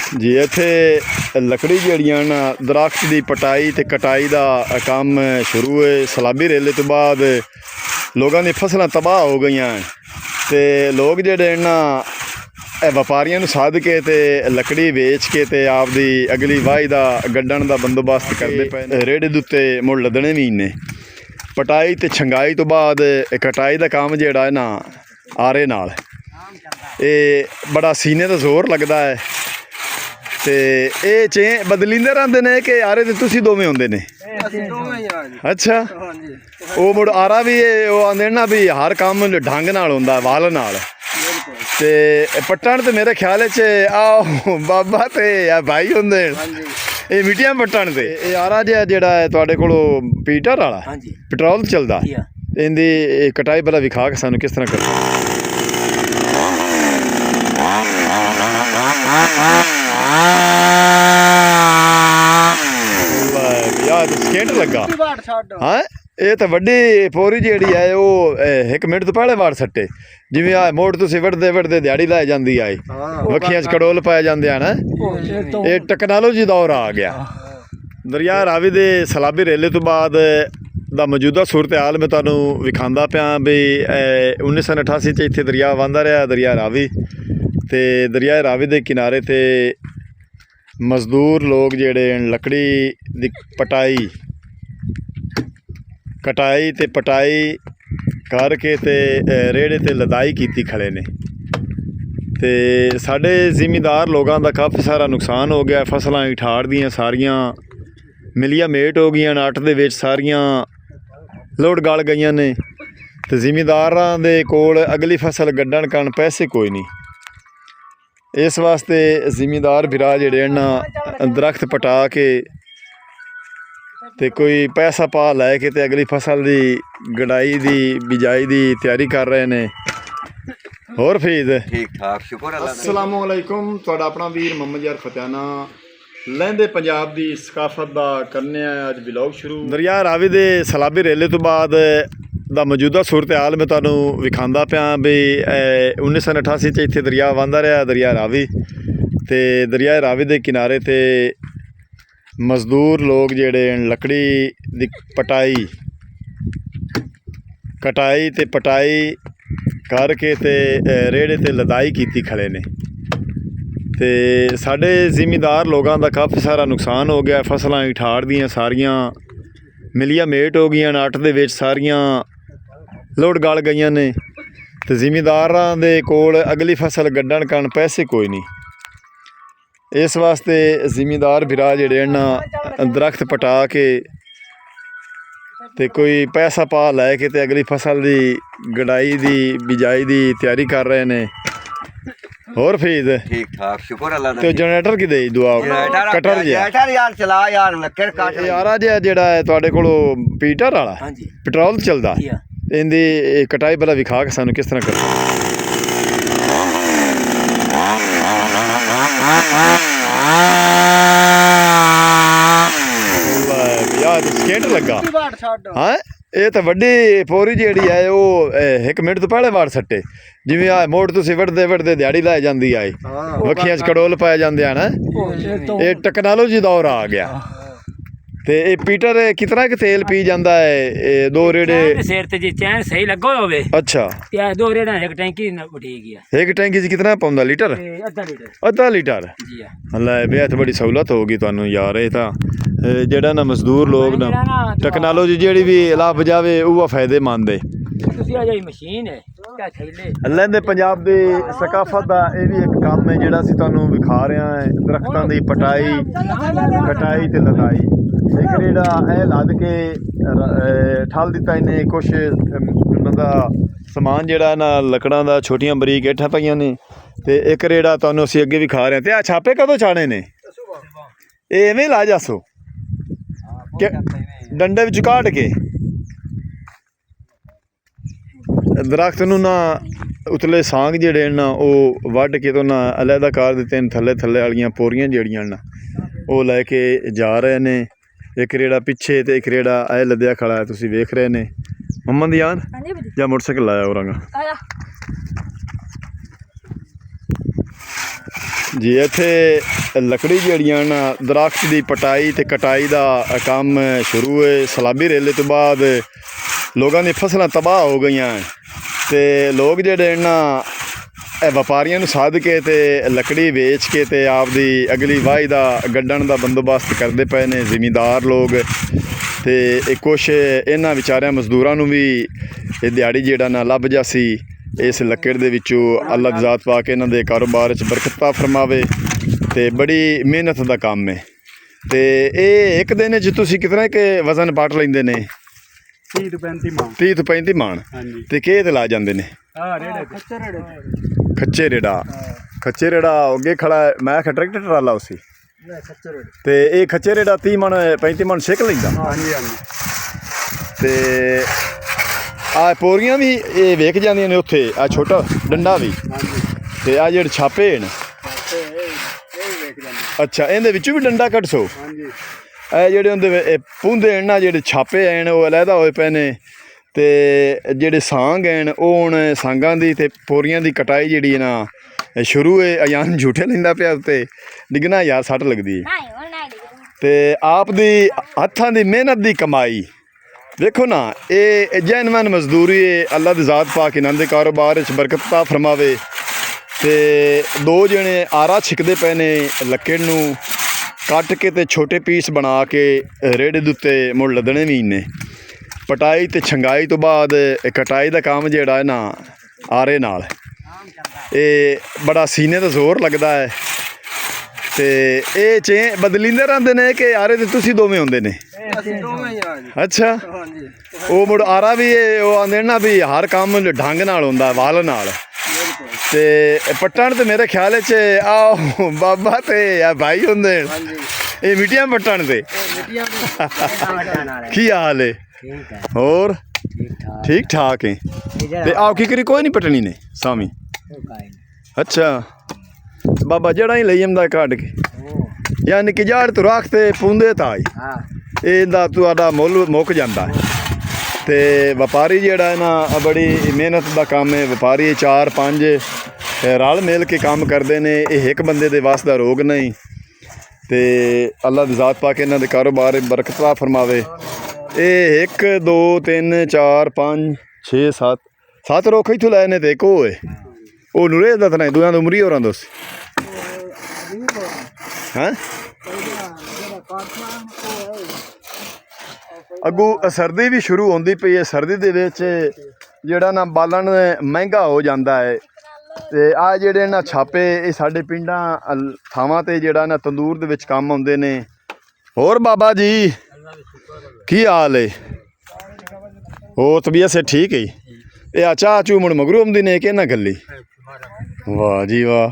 जी इत्थे लकड़ी जिहड़ियां न दरख्त की पटाई ते कटाई का काम शुरू है। सलाबी रेले तो बाद लोगों की फसलां तबाह हो गई ते लोग जिहड़े न व्यापारियों नूं सद के ते लकड़ी वेच के ते आपदी अगली वाही का गड्ढण का बंदोबस्त करते पे। रेड़े दे उत्ते मुड़ लदने भी ने। पटाई ते छंगाई तो बाद कटाई का काम जिहड़ा है ना आरे नाल ये बड़ा सीने का जोर लगता है ते ये चे बदलींदे रहंदे ने कि आरे ते तुसीं दोवें होंदे ने? अच्छा वो मुड़ आरा भी वो आंदे ना भी हर काम ढंग नाल होंदा वाल नाल ते पट्टण ते मेरे ख्याल च आओ बाबा ते भाई होंदे ये मिट्टियां पट्टण ते ये आरा जेहड़ा है तुहाडे कोलों पीटर वाला पेट्रोल चलदा इहदी कटाई भला विखा के सानू किस तरह करदा? स्केंट लगा हाँ ये तो वड्डी पोरी जी है वो 1 मिनट तो पहले वाड़ सट्टे जिवें आ मोड़ तुसीं वढ़दे वढ़दे दिहाड़ी लाई जाती आई वखियां च कड़ोल पाए जाते हैं ना ये टैक्नोलॉजी दौर आ गया। दरिया रावी दे सलाबी रेले तो बाद दा मौजूदा सूरत हाल मैं तुहानूं विखांदा पिया भी 1988 च इत्थे दरिया वहंदा रहा दरिया रावी ते दरिया रावी दे किनारे ते मजदूर लोग जिहड़े लकड़ी दी पटाई कटाई ते पटाई करके ते रेड़े ते लदाई कीती खड़े ने ते साडे जिमीदार लोगों का काफ़ी सारा नुकसान हो गया। फसलां इठाड़ दियां सारियां मिलिया मेट हो गई अट्ठ दे विच सारियां लोड़ गल गई ने ते जिमीदारां दे कोल अगली फसल गड्ढण कान पैसे कोई नहीं। इस वास्ते जिमीदार बिरा जिहड़े ना दरख्त पटा के ते कोई पैसा पा लैके ते अगली फसल की गड़ाई की बिजाई की तैयारी कर रहे हैं। होर फीद ठीक ठाक शुक्र अल्लाह। अस्सलाम वालेकुम तुहाडा अपना वीर मोहम्मद यार फतेहाना लहंदे पंजाब की सकाफत का करने अज ब्लॉग शुरू। दरिया रावी दे सलाबी रेले तो बाद दा मौजूदा सूरत हाल मैं तुहानूं विखांदा पिया भी 1988 च इत्थे दरिया वहंदा रहा दरिया रावी ते दरिया रावी दे किनारे ते मजदूर लोग जिहड़े लकड़ी दी पटाई कटाई ते पटाई करके ते रेड़े ते लदाई कीती खड़े ने ते साडे जिमीदार लोगों का काफ़ी सारा नुकसान हो गया। फसलां इठाड़ दियां सारियां मिलिया मेट हो गई अट्ठ दे विच सारियां लोड़ गल गई ने ते जिमीदारां दे कोल अगली फसल गड्ढण कान पैसे कोई नहीं। इस वास्ते जिमीदार बिरा जिहड़े ना दरख्त पटा के ते कोई पैसा पा लैके ते अगली फसल की गड़ाई की बिजाई की तैयारी कर रहे हैं। होर फीद ठीक ठाक शुक्र अल्लाह। ते जनरेटर की दे दुआ कटर यार चला यार लक्कर काट यारा जेहड़ा है तुहाडे कोलों पीटर वाला पेट्रोल चलदा इहदी कटाई भला विखा के सानू किस तरह करदा? स्केंट लगा हाँ ये तो वड्डी पोरी जी है वो 1 मिनट तो पहले वाड़ सट्टे जिवें आ मोड़ तुसीं वढ़दे वढ़दे दिहाड़ी लाई जाती आई वखियां च कड़ोल पाए जाते हैं ना ये टैक्नोलॉजी दौर आ गया ते ये पीटर कितना के तेल पी जाता है? ये 2 रेड़े सिर ते जी चैन सही लगा होवे अच्छा ते 2 रेड़ा एक टैंकी ठीक है। एक टैंकी च कितना पाउंदा लीटर? आधा लीटर जी अल्लाह बेहद बड़ी सहूलत होगी तुहानू यार। ये तां जेड़ा ना मजदूर लोग ना टैक्नोलॉजी जेहड़ी भी लाभ जावे वो फायदेमंद है। मशीन है लहंदे पंजाब की सकाफत का यह भी एक काम है जिहड़ा असीं तुहानू विखा रहे हैं। दरख्तां की पटाई कटाई ते लदाई एक रेड़ा ए लद के ठल दिता इन्हें कुछ उन्होंने समान जिहड़ा ना लकड़ां दा छोटियां बरीक हेठां पईयां ने ते एक रेड़ा तुहानू असीं अगे विखा रहे हैं। ते आ छापे कदों चाणे ने ये इवें ला जासो डंडे विच काट के दरख्त नूं ना उतले सांग जिहड़े ना वो वढ़ के तो ना अलहदा कर दिते थल्ले थल्ले वालियां पोरियां जिहड़ियां ना वो लैके जा रहे ने। एक रेड़ा पिछे तो एक रेड़ा ए लद्या खड़ा है तुसीं वेख रहे ने। मोहम्मद यान या मोटरसाइकिल लाया होरांगा ਜੀ ਇੱਥੇ ਲੱਕੜੀ ਜਿਹੜੀਆਂ ਨਾ ਦਰਖਤ ਦੀ ਪਟਾਈ ਤੇ ਕਟਾਈ ਦਾ ਕੰਮ ਸ਼ੁਰੂ ਹੈ। ਸਲਾਬੀ ਰੇਲੇ ਤੋਂ ਬਾਅਦ ਲੋਕਾਂ ਦੀ ਫਸਲਾਂ ਤਬਾਹ ਹੋ ਗਈਆਂ ਤੇ ਲੋਕ ਜਿਹੜੇ ਨਾ ਇਹ ਵਪਾਰੀਆਂ ਨੂੰ ਸਾਧ ਕੇ ਤੇ ਲੱਕੜੀ ਵੇਚ ਕੇ ਤੇ ਆਪਦੀ ਅਗਲੀ ਵਾਹੀ ਦਾ ਗੱਡਣ ਦਾ ਬੰਦੋਬਸਤ ਕਰਦੇ ਪਏ ਨੇ ਜ਼ਿਮੀਂਦਾਰ ਲੋਕ। ਤੇ ਇਹ ਕੁਛ ਇਹਨਾਂ ਵਿਚਾਰਿਆਂ ਮਜ਼ਦੂਰਾਂ ਨੂੰ ਵੀ ਇਹ ਦਿਹਾੜੀ ਜਿਹੜਾ ਨਾ ਲੱਭ ਜਾਸੀ ਇਸ ਲੱਕੜ ਦੇ ਵਿੱਚੋਂ। ਅੱਲਾ ਦੀ ਜ਼ਾਤ ਪਾ ਕੇ ਇਹਨਾਂ ਦੇ ਕਾਰੋਬਾਰ 'ਚ ਬਰਕਤਾਂ ਫਰਮਾਵੇ ਤੇ ਬੜੀ ਮਿਹਨਤ ਦਾ ਕੰਮ ਹੈ। ਤੇ ਇਹ ਇੱਕ ਦਿਨ 'ਚ ਤੁਸੀਂ ਕਿਤਨਾ ਕਿ ਵਜ਼ਨ ਪਾਟ ਲੈਂਦੇ ਨੇ? 30 ਤੋਂ 35 ਮਣ। 30 ਤੋਂ 35 ਮਣ। ਹਾਂਜੀ। ਤੇ ਕਿਹ ਤੇ ਲਾ ਜਾਂਦੇ ਨੇ? ਖੱਚੇ ਰੇੜਾ ਅੱਗੇ ਖੜਾ ਹੈ। ਮੈਂ ਕਿਹਾ ਟਰੈਕਟਰ ਟਰਾਲਾ ਉਸੀ ਤੇ ਇਹ ਖੱਚੇ ਰੇੜਾ 30 ਮਣ 35 ਮਣ ਸਿੱਖ ਲੈਂਦਾ। ਹਾਂਜੀ ਹਾਂਜੀ। ਤੇ ਆ ਪੋਰੀਆਂ ਵੀ ਇਹ ਵੇਖ ਜਾਂਦੀਆਂ ਨੇ ਉੱਥੇ। ਆ ਛੋਟਾ ਡੰਡਾ ਵੀ ਤੇ ਆ ਜਿਹੜੇ ਛਾਪੇ ਨੇ। ਅੱਛਾ, ਇਹਦੇ ਵਿੱਚੋਂ ਵੀ ਡੰਡਾ ਕੱਢ ਸੋ? ਹਾਂਜੀ। ਇਹ ਜਿਹੜੇ ਹੁੰਦੇ ਪੁੰਦੇ ਨਾ ਜਿਹੜੇ ਛਾਪੇ ਐਨ ਉਹ ਅਲੱਗਾ ਹੋਏ ਪਏ ਨੇ ਤੇ ਜਿਹੜੇ ਸਾਂਗ ਐਨ ਉਹ ਹੁਣ ਸਾਂਗਾਂ ਦੀ ਤੇ ਪੋਰੀਆਂ ਦੀ ਕਟਾਈ ਜਿਹੜੀ ਨਾ ਸ਼ੁਰੂ ਹੈ। ਅਯਾਨ ਝੂਠੇ ਲੈਂਦਾ ਪਿਆ ਉੱਤੇ ਡਿੱਗਣਾ ਯਾਰ, ਸੱਟ ਲੱਗਦੀ ਹੈ। ਤੇ ਆਪ ਦੀ ਹੱਥਾਂ ਦੀ ਮਿਹਨਤ ਦੀ ਕਮਾਈ ਵੇਖੋ ਨਾ, ਇਹ ਜੈਨਵਨ ਮਜ਼ਦੂਰੀ ਹੈ। ਅੱਲਾ ਦੀ ਜ਼ਾਤ ਪਾ ਕੇ ਇਹਨਾਂ ਦੇ ਕਾਰੋਬਾਰ 'ਚ ਬਰਕਤਾਂ ਫਰਮਾਵੇ। ਤੇ ਦੋ ਜਣੇ ਆਰਾ ਛਿਕਦੇ ਪਏ ਨੇ ਲੱਕੜ ਨੂੰ ਕੱਟ ਕੇ ਤੇ ਛੋਟੇ ਪੀਸ ਬਣਾ ਕੇ ਰੇੜੇ ਦੇ ਉੱਤੇ ਮੁੜ ਲੱਦਣੇ ਵੀ ਨੇ। ਪਟਾਈ ਤੇ ਛੰਗਾਈ ਤੋਂ ਬਾਅਦ ਕਟਾਈ ਦਾ ਕੰਮ ਜਿਹੜਾ ਹੈ ਨਾ ਆਰੇ ਨਾਲ, ਇਹ ਬੜਾ ਸੀਨੇ ਦਾ ਜ਼ੋਰ ਲੱਗਦਾ ਹੈ। ਤੇ ਇਹ ਚੇ ਬਦਲਿੰਦੇ ਰਹਿੰਦੇ ਨੇ ਕਿ ਆਰੇ ਤੇ ਤੁਸੀਂ ਦੋਵੇਂ ਹੁੰਦੇ ਨੇ? ਅੱਛਾ, ਉਹ ਮੁੜ ਆਰਾ ਵੀ ਉਹ ਆਂਦੇ ਨਾ ਵੀ ਹਰ ਕੰਮ ਢੰਗ ਨਾਲ ਹੁੰਦਾ, ਵਾਲ ਨਾਲ। ਤੇ ਪੱਟਣ ਤੇ ਮੇਰੇ ਖਿਆਲ 'ਚ ਆਹ ਬਾਬਾ ਤੇ ਆ ਭਾਈ ਹੁੰਦੇ ਇਹ ਮਿੱਟੀਆਂ ਪੱਟਣ ਤੇ। ਕੀ ਹਾਲ ਹੈ? ਹੋਰ ਠੀਕ ਠਾਕ ਹੈ? ਤੇ ਆਹ ਕੀ ਕਰੀ ਕੋਈ ਨਹੀਂ ਪਟਣੀ ਨੇ ਸਾਮੀ? ਅੱਛਾ, ਬਾਬਾ ਜੜਾ ਹੀ ਲਈ ਜਾਂਦਾ ਕੱਢ ਕੇ, ਯਾਨੀ ਕਿ ਜੜ ਤੋਂ ਰੱਖ ਤੇ ਪੁੰਦੇ ਤਾਈ ਇਹਦਾ ਤੁਹਾਡਾ ਮੁੱਲ ਮੁੱਕ ਜਾਂਦਾ। ਤੇ ਵਪਾਰੀ ਜਿਹੜਾ ਹੈ ਨਾ ਬੜੀ ਮਿਹਨਤ ਦਾ ਕੰਮ ਹੈ। ਵਪਾਰੀ 4-5 ਰਲ ਮਿਲ ਕੇ ਕੰਮ ਕਰਦੇ ਨੇ। ਇਹ ਇੱਕ ਬੰਦੇ ਦੇ ਵਾਸ ਦਾ ਰੋਗ ਨਹੀਂ। ਤੇ ਅੱਲਾ ਦੀ ਜ਼ਾਤ ਪਾ ਕੇ ਇਹਨਾਂ ਦੇ ਕਾਰੋਬਾਰ ਬਰਕਤਾਂ ਫਰਮਾਵੇ। ਇਹ 1 2 3 4 5 6 7 ਰੁੱਖ ਇੱਥੋਂ ਲਏ ਨੇ ਤੇ ਇੱਕ ਉਹ ਹੈ। ਉਹ ਨੂਰੇ ਦਾ ਤਾਂ ਨਹੀਂ, ਦੋਹਾਂ ਦੀ ਉਮਰੀ ਹੋਰਾਂ ਦੋਸ ਹੈਂ। ਅੱਗੋਂ ਸਰਦੀ ਵੀ ਸ਼ੁਰੂ ਹੁੰਦੀ ਪਈ ਹੈ। ਸਰਦੀ ਦੇ ਵਿੱਚ ਜਿਹੜਾ ਨਾ ਬਾਲਣ ਮਹਿੰਗਾ ਹੋ ਜਾਂਦਾ ਹੈ। ਤੇ ਆ ਜਿਹੜੇ ਨਾ ਛਾਪੇ ਇਹ ਸਾਡੇ ਪਿੰਡਾਂ ਥਾਵਾਂ ਤੇ ਜਿਹੜਾ ਨਾ ਤੰਦੂਰ ਦੇ ਵਿੱਚ ਕੰਮ ਆਉਂਦੇ ਨੇ। ਹੋਰ ਬਾਬਾ ਜੀ ਕੀ ਹਾਲ ਹੈ? ਉਹ ਤਬੀਅਤ ਸੇ ਠੀਕ ਹੈ? ਇਹ ਆ ਚਾਹ ਚੂ ਮੁੜ ਮਗਰੂ ਆਉਂਦੀ ਨੇ ਕਿ ਨਾ ਗੱਲੀ? ਵਾਹ ਜੀ ਵਾਹ,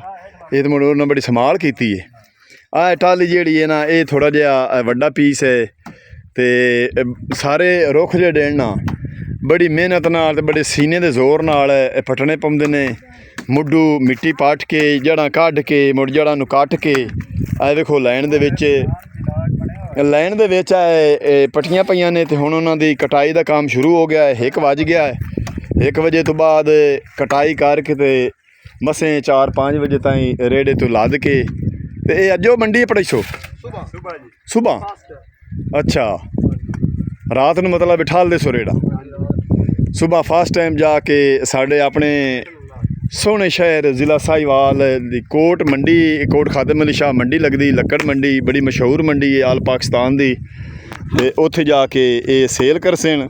ਇਹ ਤਾਂ ਮੁੜ ਉਹਨਾਂ ਬੜੀ ਸੰਭਾਲ ਕੀਤੀ ਹੈ। ਆਹ ਟਾਲੀ ਜਿਹੜੀ ਹੈ ਨਾ ਇਹ ਥੋੜ੍ਹਾ ਜਿਹਾ ਵੱਡਾ ਪੀਸ ਹੈ। ਤੇ ਸਾਰੇ ਰੁੱਖ ਜਿਹੜੇ ਨਾ ਬੜੀ ਮਿਹਨਤ ਨਾਲ ਤੇ ਬੜੇ ਸੀਨੇ ਦੇ ਜ਼ੋਰ ਨਾਲ ਪੱਟਣੇ ਪਾਉਂਦੇ ਨੇ। ਮੁੱਢੂ ਮਿੱਟੀ ਪਾਟ ਕੇ ਜੜ੍ਹਾਂ ਕੱਢ ਕੇ ਮੁੜ ਜੜ੍ਹਾਂ ਨੂੰ ਕੱਟ ਕੇ ਇਹ ਵੇਖੋ ਲਾਈਨ ਦੇ ਵਿੱਚ ਇਹ ਪੱਟੀਆਂ ਪਈਆਂ ਨੇ। ਤੇ ਹੁਣ ਉਹਨਾਂ ਦੀ ਕਟਾਈ ਦਾ ਕੰਮ ਸ਼ੁਰੂ ਹੋ ਗਿਆ ਹੈ। 1 ਵੱਜ ਗਿਆ ਹੈ। 1 ਵਜੇ ਤੋਂ ਬਾਅਦ ਕਟਾਈ ਕਰਕੇ ਤੇ ਮਸੇ 4-5 ਵਜੇ ਤਾਈਂ ਰੇੜੇ ਤੋਂ ਲੱਦ ਕੇ ਤੇ ਇਹ ਅੱਜੋ ਮੰਡੀ ਪੜਾਈਸੋ ਸੁਬਾ। ਅੱਛਾ, ਰਾਤ ਨੂੰ ਮਤਲਬ ਬਿਠਾਲ ਦੇ ਸੋ ਰੇੜਾ। ਸੁਬਾ ਫਸਟ ਟਾਈਮ ਜਾ ਕੇ ਸਾਡੇ ਆਪਣੇ ਸੋਹਣੇ ਸ਼ਹਿਰ ਜ਼ਿਲ੍ਹਾ ਸਾਹੀਵਾਲ ਦੀ ਕੋਟ ਮੰਡੀ, ਕੋਟ ਖਾਦਮ ਅਲੀ ਸ਼ਾਹ ਮੰਡੀ ਲੱਗਦੀ, ਲੱਕੜ ਮੰਡੀ ਬੜੀ ਮਸ਼ਹੂਰ ਮੰਡੀ ਹੈ ਆਲ ਪਾਕਿਸਤਾਨ ਦੀ। ਤੇ ਉੱਥੇ ਜਾ ਕੇ ਇਹ ਸੇਲ ਕਰਸਣ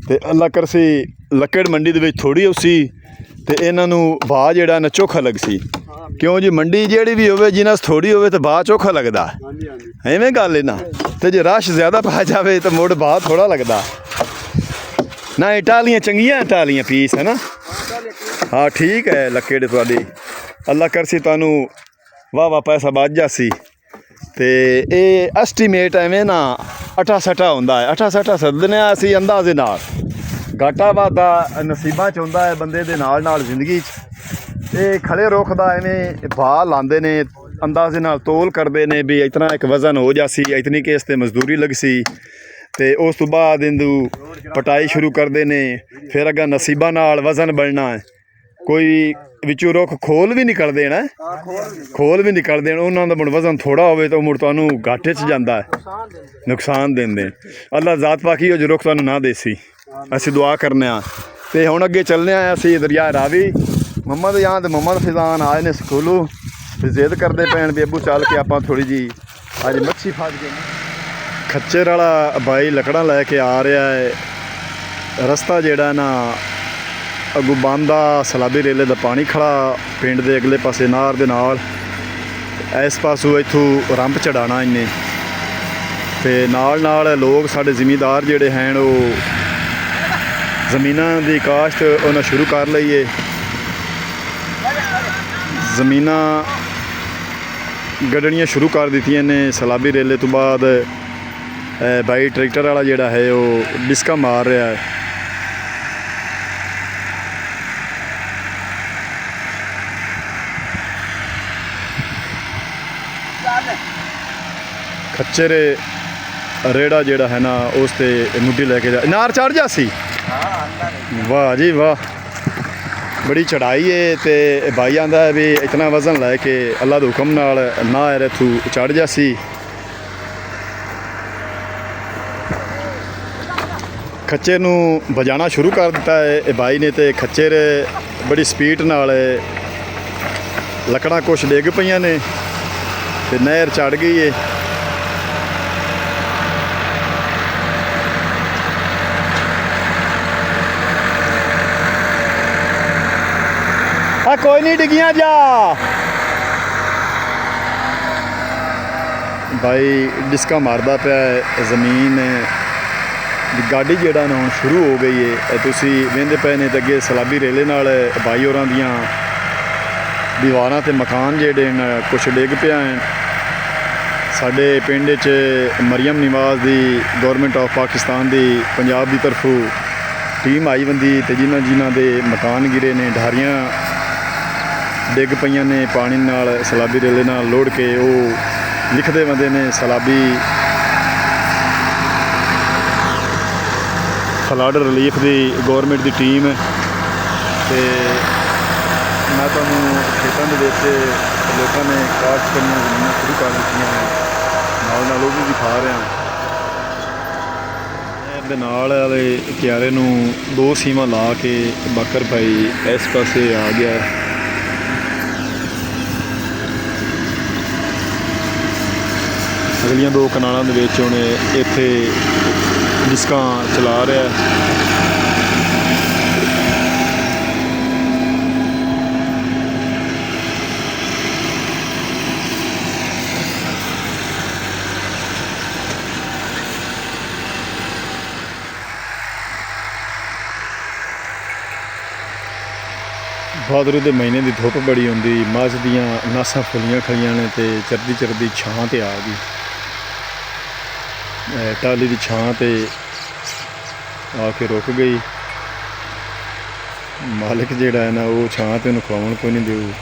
ਤੇ ਅੱਲਾ ਕਰਸੀ ਲੱਕੜ ਮੰਡੀ ਦੇ ਵਿੱਚ ਥੋੜ੍ਹੀ ਉਸੀ ਤੇ ਇਹਨਾਂ ਨੂੰ ਭਾਅ ਜਿਹੜਾ ਨਾ ਚੋਖਾ ਲੱਗ ਸੀ। ਕਿਉਂ ਜੀ, ਮੰਡੀ ਜਿਹੜੀ ਵੀ ਹੋਵੇ ਜਿਨ੍ਹਾਂ ਥੋੜ੍ਹੀ ਹੋਵੇ ਤਾਂ ਭਾਅ ਚੋਖਾ ਲੱਗਦਾ। ਐਵੇਂ ਗੱਲ ਹੈ ਨਾ। ਤੇ ਜੇ ਰਸ਼ ਜ਼ਿਆਦਾ ਪਾ ਜਾਵੇ ਤਾਂ ਮੁੜ ਭਾਅ ਥੋੜ੍ਹਾ ਲੱਗਦਾ ਨਾ। ਇਹ ਟਾਲੀਆਂ ਚੰਗੀਆਂ ਟਾਲੀਆਂ ਪੀਸ ਹੈ ਨਾ। ਹਾਂ ਠੀਕ ਹੈ ਲੱਕੜ ਤੁਹਾਡੀ। ਅੱਲਾ ਕਰਸੀ ਤੁਹਾਨੂੰ ਵਾਹ ਪੈਸਾ ਬਚ ਜਾਸੀ। ਤੇ ਇਹ ਐਸਟੀਮੇਟ ਐਵੇਂ ਨਾ 68 ਹੁੰਦਾ ਹੈ। 68 ਸੱਦਨੇ ਅਸੀਂ ਅੰਦਾਜ਼ੇ ਨਾਲ। ਘਾਟਾ ਵਾਧਾ ਨਸੀਬਾਂ 'ਚ ਹੁੰਦਾ ਹੈ ਬੰਦੇ ਦੇ ਨਾਲ ਜ਼ਿੰਦਗੀ 'ਚ। ਇਹ ਖੜੇ ਰੁੱਖ ਦਾ ਐਵੇਂ ਭਾਅ ਲਾਉਂਦੇ ਨੇ, ਅੰਦਾਜ਼ੇ ਨਾਲ ਤੋਲ ਕਰਦੇ ਨੇ ਵੀ ਇਤਨਾ ਇੱਕ ਵਜ਼ਨ ਹੋ ਜਾਸੀ, ਇਤਨੀ ਕਿ ਇਸ 'ਤੇ ਮਜ਼ਦੂਰੀ ਲੱਗਸੀ। ਤੇ ਉਸ ਤੋਂ ਬਾਅਦ ਇਹਨੂੰ ਪਟਾਈ ਸ਼ੁਰੂ ਕਰਦੇ ਨੇ। ਫਿਰ ਅੱਗਾ ਨਸੀਬਾਂ ਨਾਲ ਵਜ਼ਨ ਬਣਨਾ ਹੈ। ਕੋਈ ਵਿੱਚੋਂ ਰੁੱਖ ਖੋਲ ਵੀ ਨਿਕਲ ਦੇਣ ਖੋਲ ਵੀ ਨਿਕਲ ਦੇਣ ਉਹਨਾਂ ਦਾ ਮੁੜ ਵਜ਼ਨ ਥੋੜਾ ਹੋਵੇ ਤਾਂ ਮੁੜ ਤੁਹਾਨੂੰ ਘਾਟੇ 'ਚ ਜਾਂਦਾ ਨੁਕਸਾਨ ਦਿੰਦੇ ਅੱਲਾ ਜ਼ਾਤ ਪਾਕੀ ਉਹ ਜੋ ਰੁੱਖ ਤੁਹਾਨੂੰ ਨਾ ਦੇਸੀ ਅਸੀਂ ਦੁਆ ਕਰਨੇ ਆ ਤੇ ਹੁਣ ਅੱਗੇ ਚੱਲਨੇ ਆ ਅਸੀਂ ਦਰਿਆ ਰਾਵੀ ਮੰਮਾ ਦੇ ਜਾਂ ਤੇ ਮੰਮਾ ਦਾ ਫਿਜ਼ਾਨ ਆਏ ਨੇ ਸਕੂਲੋਂ ਤੇ ਜ਼ਿੱਦ ਕਰਦੇ ਪੈਣ ਵੀ ਅੱਬੂ ਚੱਲ ਕੇ ਆਪਾਂ ਥੋੜੀ ਜੀ ਅੱਜ ਮੱਛੀ ਫੜ ਗਏ ਖੱਚਰ ਵਾਲਾ ਬਾਈ ਲੱਕੜਾਂ ਲੈ ਕੇ ਆ ਰਿਹਾ ਹੈ ਰਸਤਾ ਜਿਹੜਾ ਨਾ ਅੱਗੋਂ ਬੰਦਾ ਸਲਾਬੀ ਰੇਲੇ ਦਾ ਪਾਣੀ ਖੜਾ ਪਿੰਡ ਦੇ ਅਗਲੇ ਪਾਸੇ ਨਾਰ ਦੇ ਨਾਲ ਇਸ ਪਾਸੋਂ ਇੱਥੋਂ ਰੰਪ ਚੜਾਉਣਾ ਇਹਨੇ ਤੇ ਨਾਲ ਲੋਕ ਸਾਡੇ ਜ਼ਿਮੀਂਦਾਰ ਜਿਹੜੇ ਹਨ ਉਹ ਜ਼ਮੀਨਾਂ ਦੀ ਕਾਸ਼ਤ ਉਹਨਾਂ ਸ਼ੁਰੂ ਕਰ ਲਈਏ ਜ਼ਮੀਨਾਂ ਗੱਡਣੀਆਂ ਸ਼ੁਰੂ ਕਰ ਦਿੱਤੀਆਂ ਨੇ ਸਲਾਬੀ ਰੇਲੇ ਤੋਂ ਬਾਅਦ ਬਾਈ ਟਰੈਕਟਰ ਵਾਲਾ ਜਿਹੜਾ ਹੈ ਉਹ ਡਿਸਕਾ ਮਾਰ ਰਿਹਾ ਹੈ ਖੱਚਰ ਰੇੜਾ ਜਿਹੜਾ ਹੈ ਨਾ ਉਸ ਤੇ ਮੁੱਢੀ ਲੈ ਕੇ ਜਾ ਨਾਰ ਚੜ ਜਾ ਸੀ ਵਾਹ ਜੀ ਵਾਹ ਬੜੀ ਚੜਾਈ ਹੈ ਤੇ ਭਾਈ ਆਂਦਾ ਹੈ ਵੀ ਇਤਨਾ ਵਜ਼ਨ ਲੈ ਕੇ ਅੱਲਾ ਦੇ ਹੁਕਮ ਨਾਲ ਨਾ ਇੱਥੋਂ ਚੜ ਜਾ ਸੀ ਖੱਚਰ ਨੂੰ ਵਜਾਣਾ ਸ਼ੁਰੂ ਕਰ ਦਿੱਤਾ ਹੈ ਇਹ ਭਾਈ ਨੇ ਤੇ ਖੱਚਰ ਬੜੀ ਸਪੀਡ ਨਾਲ ਲੱਕੜਾਂ ਕੁਛ ਡਿੱਗ ਪਈਆਂ ਨੇ ਤੇ ਨਹਿਰ ਚੜ ਗਈ ਹੈ ਕੋਈ ਨਹੀਂ ਡਿੱਗੀਆਂ ਜਾ ਭਾਈ ਡਿਸਕਾ ਮਾਰਦਾ ਪਿਆ ਜ਼ਮੀਨ ਦੀ ਗਾਡੀ ਜਿਹੜਾ ਨਾ ਹੁਣ ਸ਼ੁਰੂ ਹੋ ਗਈ ਹੈ ਤੁਸੀਂ ਵੇਂਦੇ ਪਏ ਨੇ ਤੇ ਅੱਗੇ ਸਲਾਬੀ ਰੇਲੇ ਨਾਲ ਭਾਈ ਹੋਰਾਂ ਦੀਆਂ ਦੀਵਾਰਾਂ ਤੇ ਮਕਾਨ ਜਿਹੜੇ ਨੇ ਕੁਛ ਡਿੱਗ ਪਿਆ ਹੈ ਸਾਡੇ ਪਿੰਡ 'ਚ ਮਰੀਮ ਨਿਵਾਜ਼ ਦੀ ਗਵਰਨਮੈਂਟ ਆਫ ਪਾਕਿਸਤਾਨ ਦੀ ਪੰਜਾਬ ਦੀ ਤਰਫੋਂ ਟੀਮ ਆਈ ਬੰਦੀ ਤੇ ਜਿਨ੍ਹਾਂ ਦੇ ਮਕਾਨ ਗਿਰੇ ਨੇ ਢਾਰੀਆਂ ਡਿੱਗ ਪਈਆਂ ਨੇ ਪਾਣੀ ਨਾਲ ਸਲਾਬੀ ਰੇਲੇ ਨਾਲ ਲੋੜ ਕੇ ਉਹ ਲਿਖਦੇ ਬੰਦੇ ਨੇ ਸਲਾਬੀ ਫਲੱਡ ਰਿਲੀਫ ਦੀ ਗੌਰਮੈਂਟ ਦੀ ਟੀਮ ਤੇ ਮੈਂ ਤੁਹਾਨੂੰ ਖੇਤਾਂ ਦੇ ਵਿੱਚ ਲੋਕਾਂ ਨੇ ਕਾਸ਼ਤ ਕਰਨੀਆਂ ਜ਼ਮੀਨਾਂ ਸ਼ੁਰੂ ਕਰ ਦਿੱਤੀਆਂ ਨੇ ਨਾਲ ਉਹ ਵੀ ਦਿਖਾ ਰਿਹਾ ਇਹਦੇ ਨਾਲ ਵਾਲੇ ਕਿਆਰੇ ਨੂੰ ਦੋ ਸੀਮਾਂ ਲਾ ਕੇ ਬਾਕਰ ਭਾਈ ਇਸ ਪਾਸੇ ਆ ਗਿਆ ਅਗਲੀਆਂ ਦੋ ਕਨਾਲਾਂ ਦੇ ਵਿੱਚ ਉਹਨੇ ਇੱਥੇ ਡਿਸਕਾਂ ਚਲਾ ਰਿਹਾ ਭਾਦਰੂ ਦੇ ਮਹੀਨੇ ਦੀ ਧੁੱਪ ਬੜੀ ਹੁੰਦੀ ਮੱਝ ਦੀਆਂ ਨਾਸਾਂ ਫੁੱਲੀਆਂ ਖੜੀਆਂ ਨੇ ਤੇ ਚਰਦੀ ਛਾਂ ਤੇ ਆ ਗਈ ਟਾਲੀ ਦੀ ਛਾਂ ਤੇ ਆ ਕੇ ਰੁਕ ਗਈ ਮਾਲਕ ਜਿਹੜਾ ਹੈ ਨਾ ਉਹ ਛਾਂ ਤੇ ਉਹਨੂੰ ਖਵਾਉਣ ਕੋਈ ਨਹੀਂ ਦਿਓ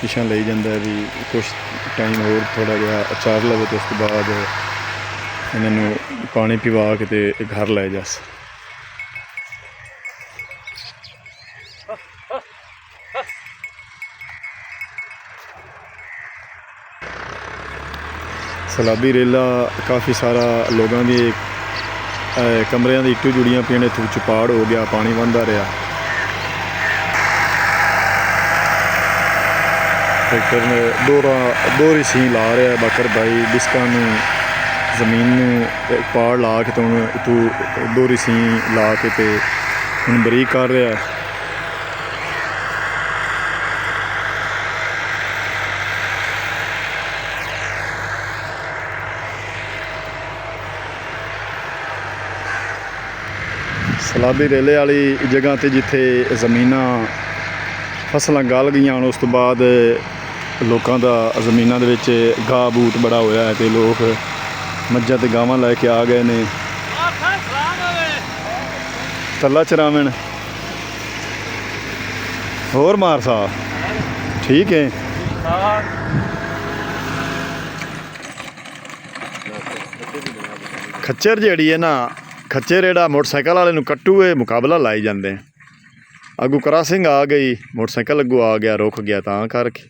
ਪਿਛਾਂ ਲਈ ਜਾਂਦਾ ਵੀ ਕੁਛ ਟਾਈਮ ਹੋਰ ਥੋੜ੍ਹਾ ਜਿਹਾ ਚਾਰ ਲਵੇ ਤੇ ਉਸ ਤੋਂ ਬਾਅਦ ਇਹਨਾਂ ਨੂੰ ਪਾਣੀ ਪਿਵਾ ਕੇ ਤੇ ਘਰ ਲੈ ਜਾਸ ਸਲਾਬੀ ਰੇਲਾ ਕਾਫੀ ਸਾਰਾ ਲੋਕਾਂ ਦੀ ਕਮਰਿਆਂ ਦੀ ਇੱਟੂ ਜੁੜੀਆਂ ਪਈਆਂ ਨੇ ਇੱਥੇ ਚੁਪਾੜ ਹੋ ਗਿਆ ਪਾਣੀ ਵਹਿੰਦਾ ਰਿਹਾ ਟਰੈਕਟਰ ਨੇ ਦੋਹਰੀ ਸੀ ਲਾ ਰਿਹਾ ਬਾਕਰ ਭਾਈ ਡਿਸਕਾਂ ਨੂੰ ਜ਼ਮੀਨ ਨੂੰ ਪਾੜ ਲਾ ਕੇ ਤੂੰ ਦੋਹਰੀ ਸੀ ਲਾ ਕੇ ਤੇ ਹੁਣ ਬਰੀਕ ਕਰ ਰਿਹਾ ਸਲਾਬੀ ਰੇਲੇ ਵਾਲੀ ਜਗ੍ਹਾ 'ਤੇ ਜਿੱਥੇ ਜ਼ਮੀਨਾਂ ਫਸਲਾਂ ਗਲ ਗਈਆਂ ਉਸ ਤੋਂ ਬਾਅਦ ਲੋਕਾਂ ਦਾ ਜ਼ਮੀਨਾਂ ਦੇ ਵਿੱਚ ਗਾਹ ਬੂਟ ਬੜਾ ਹੋਇਆ ਹੈ ਤੇ ਲੋਕ ਮੱਝਾਂ ਤੇ ਗਾਵਾਂ ਲੈ ਕੇ ਆ ਗਏ ਨੇ ਤੱਲਾ ਚਰਾਵਣ ਹੋਰ ਮਾਰ ਸਾ ਠੀਕ ਹੈ ਖੱਚਰ ਜਿਹੜੀ ਹੈ ਨਾ ਖੱਚਰ ਜਿਹੜਾ ਮੋਟਰਸਾਈਕਲ ਵਾਲੇ ਨੂੰ ਕੱਟੂ ਇਹ ਮੁਕਾਬਲਾ ਲਾਈ ਜਾਂਦੇ ਅੱਗੂ ਕਰਾਸਿੰਗ ਆ ਗਈ ਮੋਟਰਸਾਈਕਲ ਅੱਗੂ ਆ ਗਿਆ ਰੁਕ ਗਿਆ ਤਾਂ ਕਰਕੇ